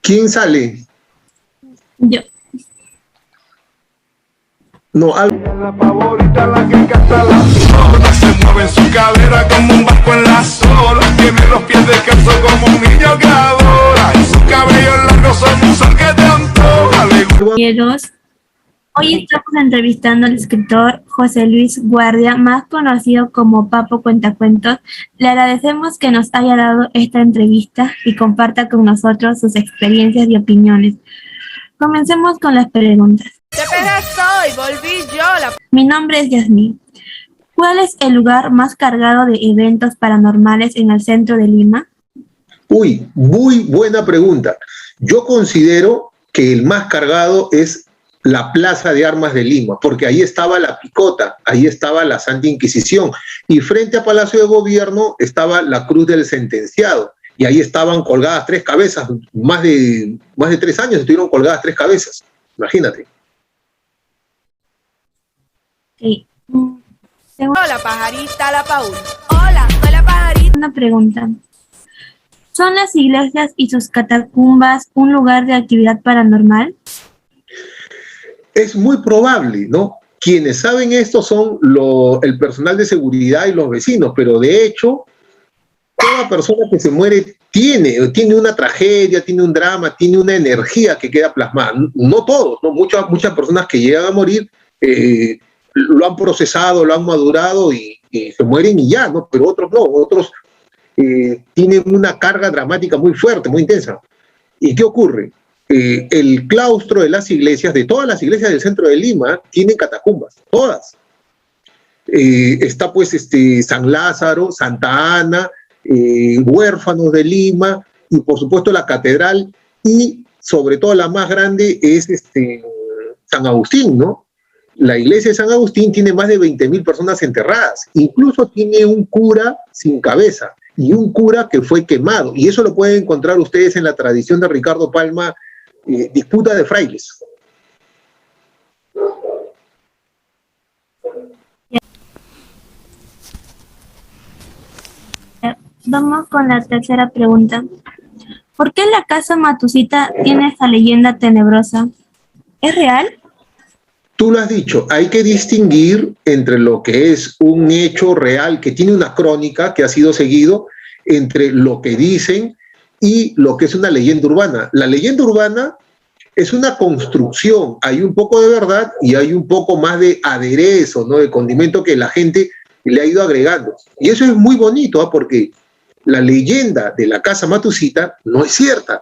¿Quién sale? Yo. No, La favorita, la que canta la sola, se mueve en su cadera como un barco en la sola, tiene los pies descalzos como un niño que adora, y su cabello largo son un sol que te antoja. Compañeros, hoy estamos entrevistando al escritor José Luis Guardia, más conocido como Papo Cuentacuentos. Le agradecemos que nos haya dado esta entrevista y comparta con nosotros sus experiencias y opiniones. Comencemos con las preguntas. Volví yo. Mi nombre es Yasmín. ¿Cuál es el lugar más cargado de eventos paranormales en el centro de Lima? Uy, muy buena pregunta. Yo considero que el más cargado es la Plaza de Armas de Lima, porque ahí estaba la Picota, ahí estaba la Santa Inquisición, y frente a Palacio de Gobierno estaba la Cruz del Sentenciado, y ahí estaban colgadas 3 cabezas, más de 3 años estuvieron colgadas 3 cabezas, imagínate. Sí. Hola, pajarita, la Paul. Hola, soy la pajarita. Una pregunta. ¿Son las iglesias y sus catacumbas un lugar de actividad paranormal? Es muy probable, ¿no? Quienes saben esto son el personal de seguridad y los vecinos, pero de hecho, toda persona que se muere tiene una tragedia, tiene un drama, tiene una energía que queda plasmada. No todos, ¿no? Muchas personas que llegan a morir lo han procesado, lo han madurado y se mueren y ya, ¿no? Pero otros no, otros tienen una carga dramática muy fuerte, muy intensa. ¿Y qué ocurre? El claustro de las iglesias, de todas las iglesias del centro de Lima, tienen catacumbas, todas. Está pues San Lázaro, Santa Ana, Huérfanos de Lima, y por supuesto la catedral, y sobre todo la más grande es San Agustín, ¿no? La iglesia de San Agustín tiene más de 20.000 personas enterradas, incluso tiene un cura sin cabeza, y un cura que fue quemado, y eso lo pueden encontrar ustedes en la tradición de Ricardo Palma, Disputa de Frailes. Vamos con la tercera pregunta. ¿Por qué la casa Matusita tiene esa leyenda tenebrosa? ¿Es real? Tú lo has dicho, hay que distinguir entre lo que es un hecho real que tiene una crónica que ha sido seguido, entre lo que dicen y lo que es una leyenda urbana. La leyenda urbana es una construcción, hay un poco de verdad y hay un poco más de aderezo, ¿no? De condimento que la gente le ha ido agregando. Y eso es muy bonito, ¿eh? Porque la leyenda de la casa Matusita no es cierta,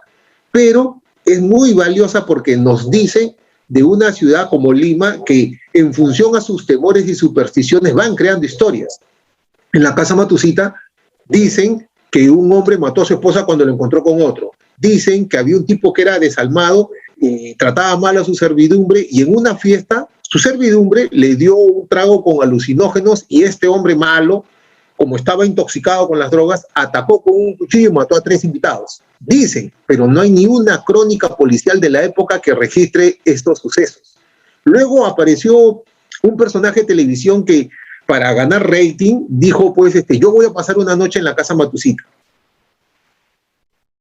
pero es muy valiosa porque nos dice de una ciudad como Lima que en función a sus temores y supersticiones van creando historias. En la casa Matusita dicen que un hombre mató a su esposa cuando lo encontró con otro. Dicen que había un tipo que era desalmado y trataba mal a su servidumbre, y en una fiesta su servidumbre le dio un trago con alucinógenos y este hombre malo, como estaba intoxicado con las drogas, atacó con un cuchillo y mató a 3 invitados. Dicen, pero no hay ni una crónica policial de la época que registre estos sucesos. Luego apareció un personaje de televisión que, para ganar rating, dijo, pues, yo voy a pasar una noche en la casa Matusita.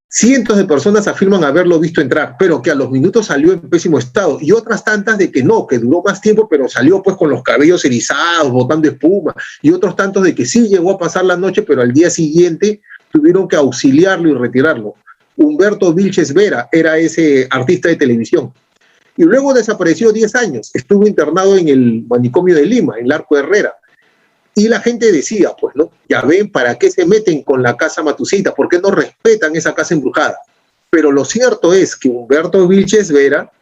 Cientos de personas afirman haberlo visto entrar, pero que a los minutos salió en pésimo estado, y otras tantas de que no, que duró más tiempo, pero salió pues con los cabellos erizados, botando espuma, y otros tantos de que sí llegó a pasar la noche, pero al día siguiente tuvieron que auxiliarlo y retirarlo. Humberto Vilches Vera era ese artista de televisión. Y luego desapareció 10 años, estuvo internado en el manicomio de Lima, en el Arco Herrera. Y la gente decía, pues, ¿no? Ya ven, ¿para qué se meten con la casa Matusita? ¿Por qué no respetan esa casa embrujada? Pero lo cierto es que Humberto Vilches Vera,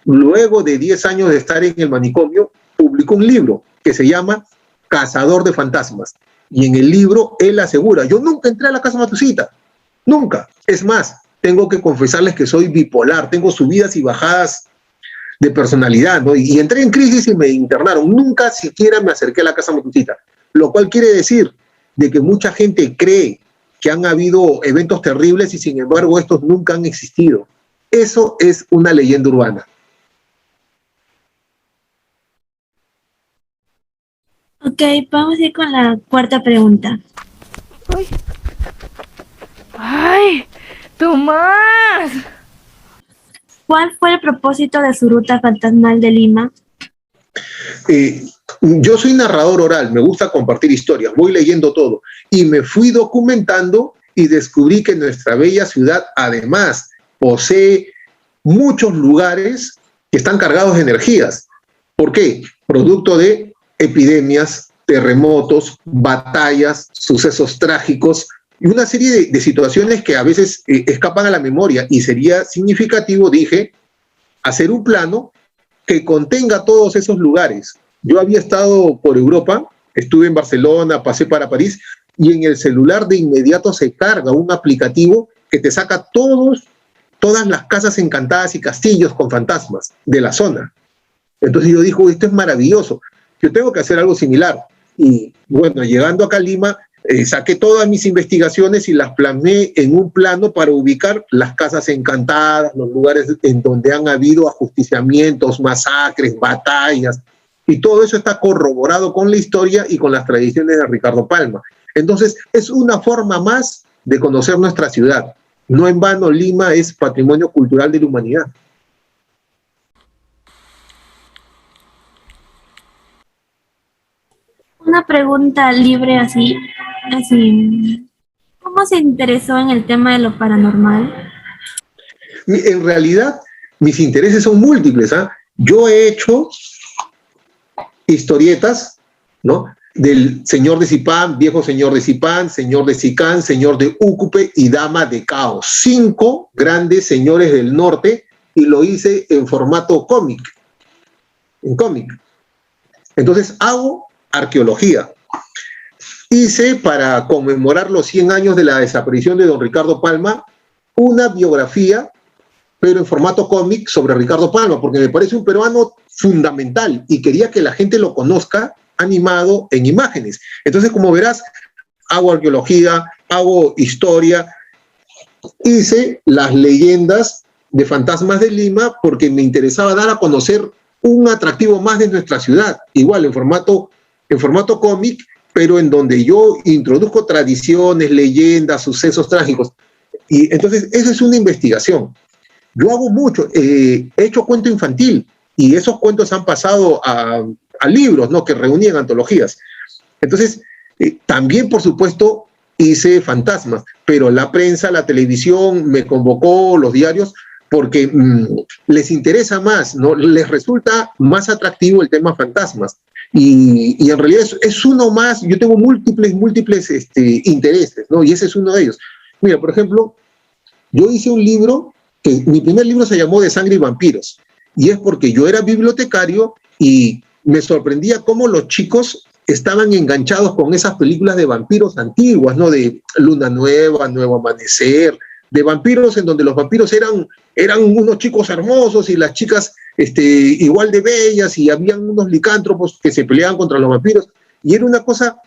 luego de 10 años de estar en el manicomio, publicó un libro que se llama Cazador de Fantasmas. Y en el libro él asegura, yo nunca entré a la casa Matusita, nunca. Es más, tengo que confesarles que soy bipolar, tengo subidas y bajadas de personalidad, ¿no? Y entré en crisis y me internaron. Nunca siquiera me acerqué a la casa Matusita, lo cual quiere decir de que mucha gente cree que han habido eventos terribles y sin embargo estos nunca han existido. Eso es una leyenda urbana. Ok, vamos a ir con la cuarta pregunta. ¡Ay! ¡Ay! ¡Tomás! ¿Cuál fue el propósito de su ruta fantasmal de Lima? Yo soy narrador oral, me gusta compartir historias, voy leyendo todo y me fui documentando y descubrí que nuestra bella ciudad además posee muchos lugares que están cargados de energías. ¿Por qué? Producto de epidemias, terremotos, batallas, sucesos trágicos y una serie de situaciones que a veces escapan a la memoria y sería significativo, dije, hacer un plano que contenga todos esos lugares. Yo había estado por Europa, estuve en Barcelona, pasé para París, y en el celular de inmediato se carga un aplicativo que te saca todas las casas encantadas y castillos con fantasmas de la zona. Entonces yo dije, esto es maravilloso, yo tengo que hacer algo similar. Y bueno, llegando acá a Lima, saqué todas mis investigaciones y las plasmé en un plano para ubicar las casas encantadas, los lugares en donde han habido ajusticiamientos, masacres, batallas, y todo eso está corroborado con la historia y con las tradiciones de Ricardo Palma. Entonces, es una forma más de conocer nuestra ciudad. No en vano, Lima es patrimonio cultural de la humanidad. Una pregunta libre así. ¿Cómo se interesó en el tema de lo paranormal? En realidad, mis intereses son múltiples. Yo he hecho historietas, ¿no? Del señor de Zipán, viejo señor de Zipán, señor de Sicán, señor de Úcupe y dama de Caos. 5 grandes señores del norte, y lo hice en formato cómic. En cómic. Entonces hago arqueología. Hice, para conmemorar los 100 años de la desaparición de don Ricardo Palma, una biografía, pero en formato cómic, sobre Ricardo Palma, porque me parece un peruano fundamental y quería que la gente lo conozca animado en imágenes. Entonces, como verás, hago arqueología, hago historia, hice las leyendas de fantasmas de Lima porque me interesaba dar a conocer un atractivo más de nuestra ciudad, igual en formato cómic, pero en donde yo introduzco tradiciones, leyendas, sucesos trágicos. Y entonces, esa es una investigación. Yo hago mucho, he hecho cuento infantil, y esos cuentos han pasado a libros, ¿no?, que reunían antologías. Entonces, también, por supuesto, hice fantasmas, pero la prensa, la televisión me convocó, los diarios, porque les interesa más, ¿no? Les resulta más atractivo el tema fantasmas. Y en realidad es uno más. Yo tengo múltiples intereses, ¿no? Y ese es uno de ellos. Mira, por ejemplo, yo hice un libro, que mi primer libro se llamó De Sangre y Vampiros, y es porque yo era bibliotecario y me sorprendía cómo los chicos estaban enganchados con esas películas de vampiros antiguas, ¿no? De Luna Nueva, Nuevo Amanecer, de vampiros en donde los vampiros eran unos chicos hermosos y las chicas igual de bellas, y habían unos licántropos que se peleaban contra los vampiros, y era una cosa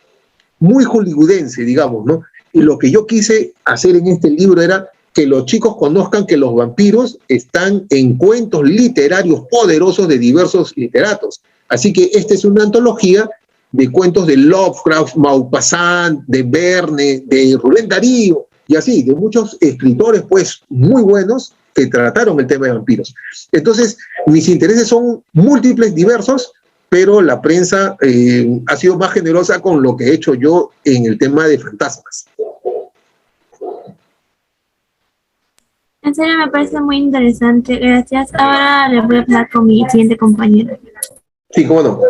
muy hollywoodense, digamos, ¿no? Y lo que yo quise hacer en este libro era que los chicos conozcan que los vampiros están en cuentos literarios poderosos de diversos literatos. Así que esta es una antología de cuentos de Lovecraft, Maupassant, de Verne, de Rubén Darío, y así, de muchos escritores, pues, muy buenos que trataron el tema de vampiros. Entonces, mis intereses son múltiples, diversos, pero la prensa ha sido más generosa con lo que he hecho yo en el tema de fantasmas. En serio, me parece muy interesante. Gracias. Ahora le voy a hablar con mi siguiente compañero. Sí, cómo no.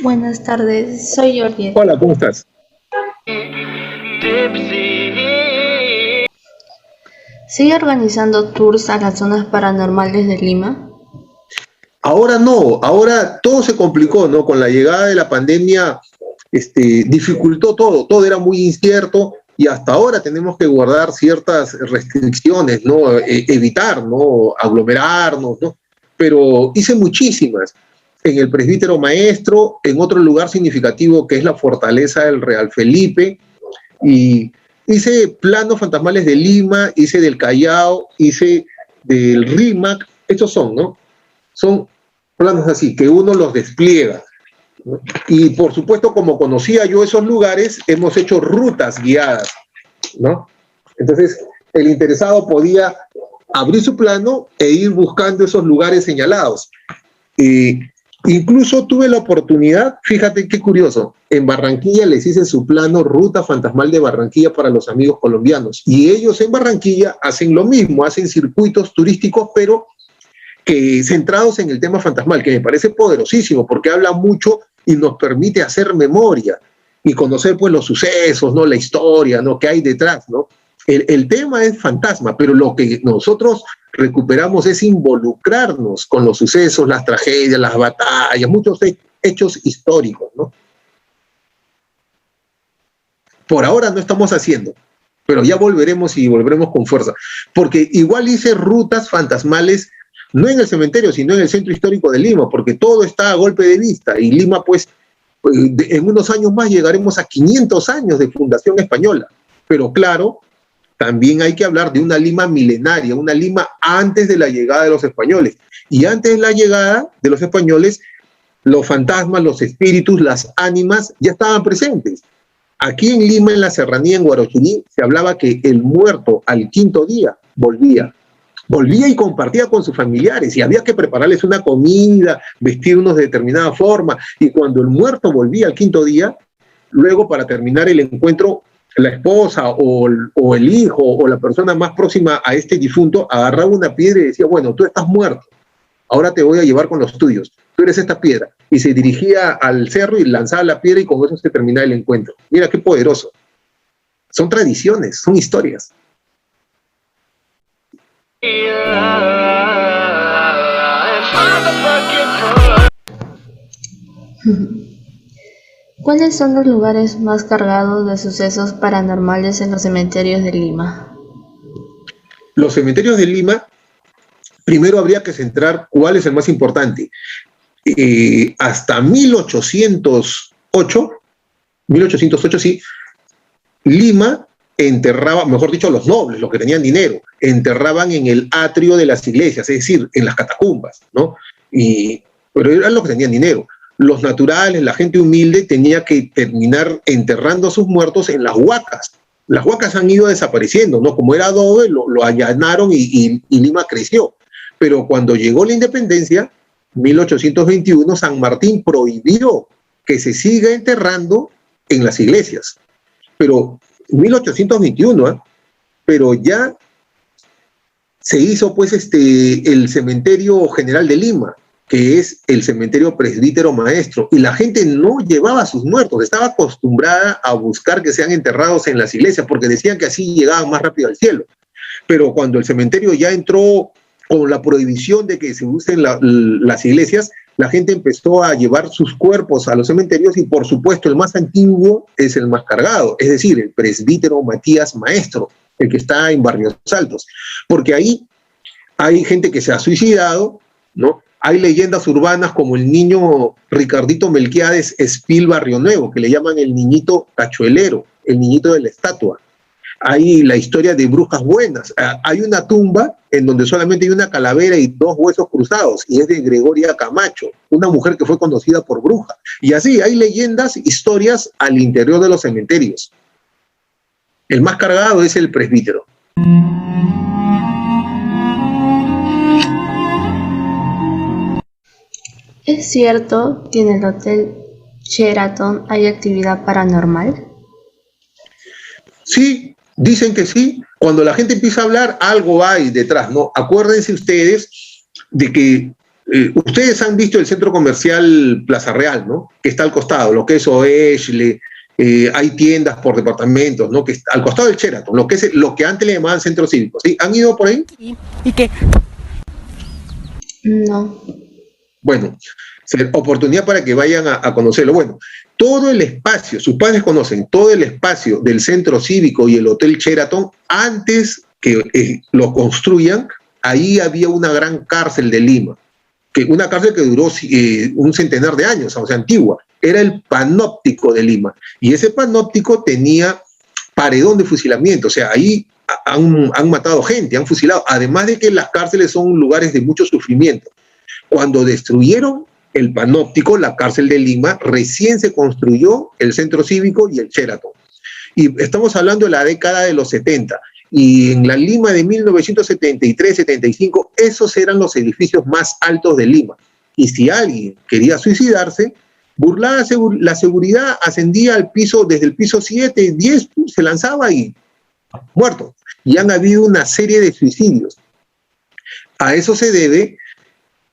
Buenas tardes, soy Jordi. Hola, ¿cómo estás? ¿Sigue organizando tours a las zonas paranormales de Lima? Ahora no, ahora todo se complicó, ¿no? Con la llegada de la pandemia, dificultó todo era muy incierto, y hasta ahora tenemos que guardar ciertas restricciones, ¿no? Evitar, ¿no?, aglomerarnos, ¿no? Pero hice muchísimas. En el Presbítero Maestro, en otro lugar significativo que es la Fortaleza del Real Felipe, y hice planos fantasmales de Lima, hice del Callao, hice del RIMAC, estos son, ¿no? Son planos así, que uno los despliega, ¿no? Y por supuesto, como conocía yo esos lugares, hemos hecho rutas guiadas, ¿no? Entonces, el interesado podía abrir su plano e ir buscando esos lugares señalados. Incluso tuve la oportunidad, fíjate qué curioso, en Barranquilla les hice su plano Ruta Fantasmal de Barranquilla para los amigos colombianos, y ellos en Barranquilla hacen lo mismo, hacen circuitos turísticos, pero que centrados en el tema fantasmal, que me parece poderosísimo, porque habla mucho y nos permite hacer memoria y conocer pues los sucesos, ¿no? La historia, ¿no? Que hay detrás, ¿no? El tema es fantasma, pero lo que nosotros recuperamos es involucrarnos con los sucesos, las tragedias, las batallas, muchos hechos históricos, ¿no? Por ahora no estamos haciendo, pero ya volveremos y volveremos con fuerza, porque igual hice rutas fantasmales, no en el cementerio, sino en el centro histórico de Lima, porque todo está a golpe de vista, y Lima, pues, en unos años más llegaremos a 500 años de fundación española, pero claro, también hay que hablar de una Lima milenaria, una Lima antes de la llegada de los españoles. Y antes de la llegada de los españoles, los fantasmas, los espíritus, las ánimas ya estaban presentes. Aquí en Lima, en la serranía, en Guarochirí, se hablaba que el muerto al quinto día volvía y compartía con sus familiares, y había que prepararles una comida, vestirnos de determinada forma, y cuando el muerto volvía al quinto día, luego para terminar el encuentro, la esposa o el hijo o la persona más próxima a este difunto agarraba una piedra y decía, bueno, tú estás muerto, ahora te voy a llevar con los tuyos, tú eres esta piedra, y se dirigía al cerro y lanzaba la piedra, y con eso se terminaba el encuentro. Mira qué poderoso. Son tradiciones, son historias. ¿Cuáles son los lugares más cargados de sucesos paranormales en los cementerios de Lima? Los cementerios de Lima, primero habría que centrar cuál es el más importante. Hasta 1808, sí, Lima enterraba, mejor dicho, los nobles, los que tenían dinero, enterraban en el atrio de las iglesias, es decir, en las catacumbas, ¿no? Pero eran los que tenían dinero. Los naturales, la gente humilde, tenía que terminar enterrando a sus muertos en las huacas. Las huacas han ido desapareciendo, ¿no? Como era adobe, lo allanaron y Lima creció. Pero cuando llegó la independencia, 1821, San Martín prohibió que se siga enterrando en las iglesias. Pero 1821, ¿eh? Pero ya se hizo pues el Cementerio General de Lima, que es el cementerio presbítero maestro, y la gente no llevaba a sus muertos, estaba acostumbrada a buscar que sean enterrados en las iglesias, porque decían que así llegaban más rápido al cielo. Pero cuando el cementerio ya entró con la prohibición de que se usen las iglesias, la gente empezó a llevar sus cuerpos a los cementerios, y por supuesto el más antiguo es el más cargado, es decir, el presbítero Matías Maestro, el que está en Barrios Altos, porque ahí hay gente que se ha suicidado, ¿no? Hay leyendas urbanas como el niño Ricardito Melquiades Espil Barrio Nuevo, que le llaman el niñito cachuelero, el niñito de la estatua. Hay la historia de brujas buenas. Hay una tumba en donde solamente hay una calavera y 2 huesos cruzados, y es de Gregoria Camacho, una mujer que fue conocida por bruja. Y así hay leyendas, historias al interior de los cementerios. El más cargado es el presbítero. ¿Es cierto que en el Hotel Sheraton hay actividad paranormal? Sí, dicen que sí. Cuando la gente empieza a hablar, algo hay detrás, ¿no? Acuérdense ustedes de que ustedes han visto el centro comercial Plaza Real, ¿no? Que está al costado, lo que es Oeshle, hay tiendas por departamentos, ¿no? Que está al costado del Sheraton, lo que antes le llamaban centro cívico, ¿sí? ¿Han ido por ahí? ¿Y qué? No. Bueno, oportunidad para que vayan a conocerlo. Bueno, todo el espacio, sus padres conocen, todo el espacio del centro cívico y el Hotel Sheraton, antes que lo construyan, ahí había una gran cárcel de Lima, una cárcel que duró un centenar de años, o sea, antigua. Era el Panóptico de Lima, y ese Panóptico tenía paredón de fusilamiento, o sea, ahí han matado gente, han fusilado, además de que las cárceles son lugares de mucho sufrimiento. Cuando destruyeron el Panóptico, la cárcel de Lima, recién se construyó el centro cívico y el Sheraton. Y estamos hablando de la década de los 70. Y en la Lima de 1973-75, esos eran los edificios más altos de Lima. Y si alguien quería suicidarse, burlaba la seguridad, ascendía al piso, desde el piso 7, 10, se lanzaba y muerto. Y han habido una serie de suicidios. A eso se debe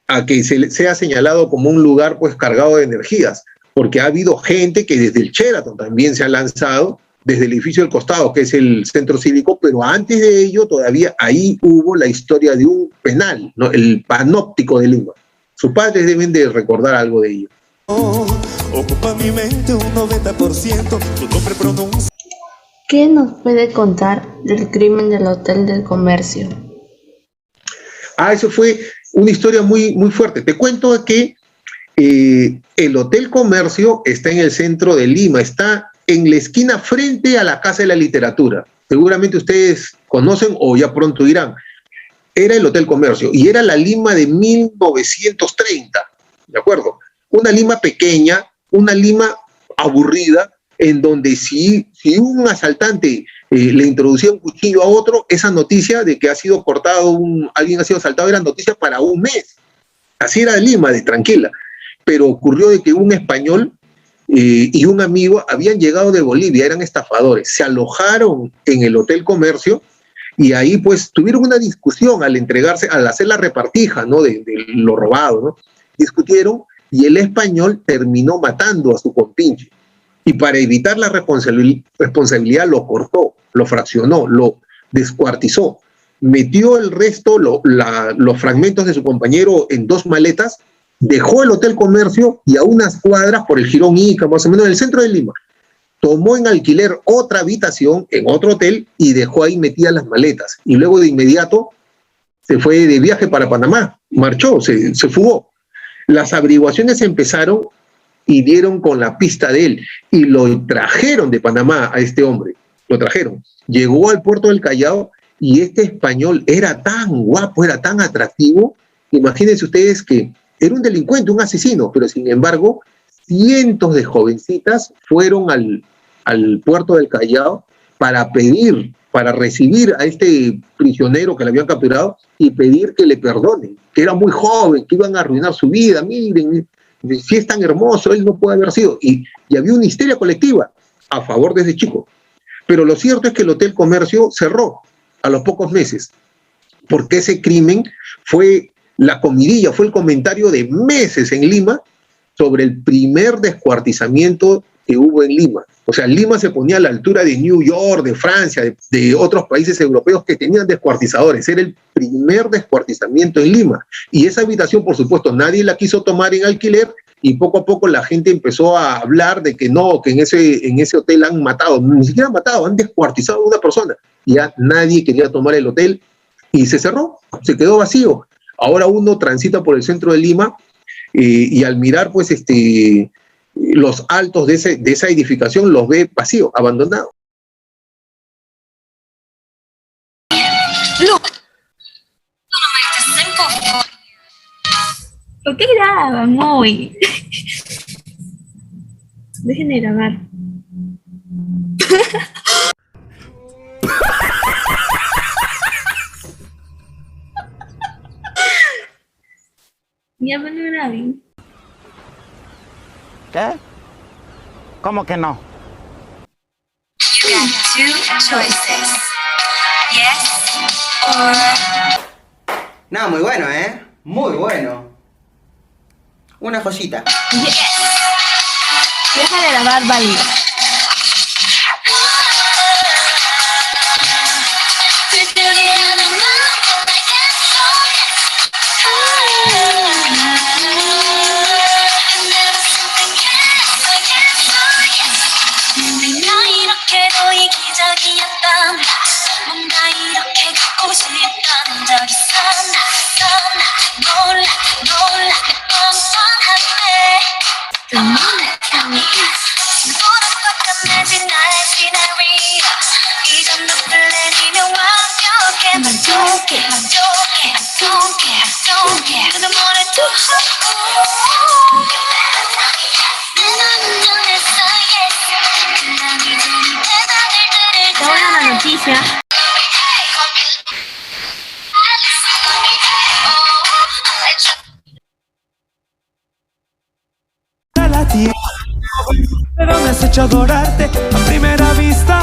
a que sea señalado como un lugar pues cargado de energías, porque ha habido gente que desde el Sheraton también se ha lanzado, desde el edificio del costado, que es el centro cívico, pero antes de ello todavía ahí hubo la historia de un penal, ¿no? El Panóptico de Lima. Sus padres deben de recordar algo de ello. Ocupa mi mente un 90%, tu nombre pronuncia. ¿Qué nos puede contar del crimen del Hotel del Comercio? Eso fue una historia muy, muy fuerte. Te cuento que el Hotel Comercio está en el centro de Lima, está en la esquina frente a la Casa de la Literatura. Seguramente ustedes conocen o ya pronto irán. Era el Hotel Comercio y era la Lima de 1930, ¿de acuerdo? Una Lima pequeña, una Lima aburrida, en donde si un asaltante le introducía un cuchillo a otro, esa noticia de que ha sido cortado, alguien ha sido asaltado, era noticia para un mes. Así era Lima, de tranquila. Pero ocurrió de que un español y un amigo habían llegado de Bolivia, eran estafadores, se alojaron en el Hotel Comercio y ahí pues tuvieron una discusión al hacer la repartija, ¿no? de lo robado, ¿no? Discutieron y el español terminó matando a su compinche. Y para evitar la responsabilidad lo cortó, lo fraccionó, lo descuartizó, metió el resto, los fragmentos de su compañero en 2 maletas, dejó el Hotel Comercio y a unas cuadras por el Jirón Ica, más o menos en el centro de Lima, tomó en alquiler otra habitación en otro hotel y dejó ahí metidas las maletas. Y luego de inmediato se fue de viaje para Panamá, marchó, se fugó. Las averiguaciones empezaron y dieron con la pista de él y lo trajeron de Panamá a este hombre, lo trajeron. Llegó al puerto del Callao y este español era tan guapo, era tan atractivo, imagínense ustedes que era un delincuente, un asesino, pero sin embargo cientos de jovencitas fueron al puerto del Callao para recibir a este prisionero que le habían capturado y pedir que le perdonen, que era muy joven, que iban a arruinar su vida, miren, si es tan hermoso, él no puede haber sido. Y había una histeria colectiva a favor de ese chico. Pero lo cierto es que el Hotel Comercio cerró a los pocos meses, porque ese crimen fue la comidilla, fue el comentario de meses en Lima sobre el primer descuartizamiento que hubo en Lima. O sea, Lima se ponía a la altura de New York, de Francia, de otros países europeos que tenían descuartizadores. Era el primer descuartizamiento en Lima. Y esa habitación, por supuesto, nadie la quiso tomar en alquiler y poco a poco la gente empezó a hablar de que no, que en ese hotel han matado, ni siquiera han matado, han descuartizado a una persona. Y ya nadie quería tomar el hotel y se cerró, se quedó vacío. Ahora uno transita por el centro de Lima y al mirar pues los altos de esa edificación los ve vacío, abandonado. ¿Por qué graban hoy? Dejen de grabar. Ya no graben. ¿Qué? ¿Cómo que no? You got 2 choices. Yes or... No, muy bueno, ¿eh? Muy bueno. Una joyita. Yes. Deja de grabar, vale. Imagine 날 지나리라 이 정도 플랜이면 don't care, I don't care, I don't care. And I'm on it too hard. Te voy a dar la noticia. Pero me has hecho adorarte a primera vista.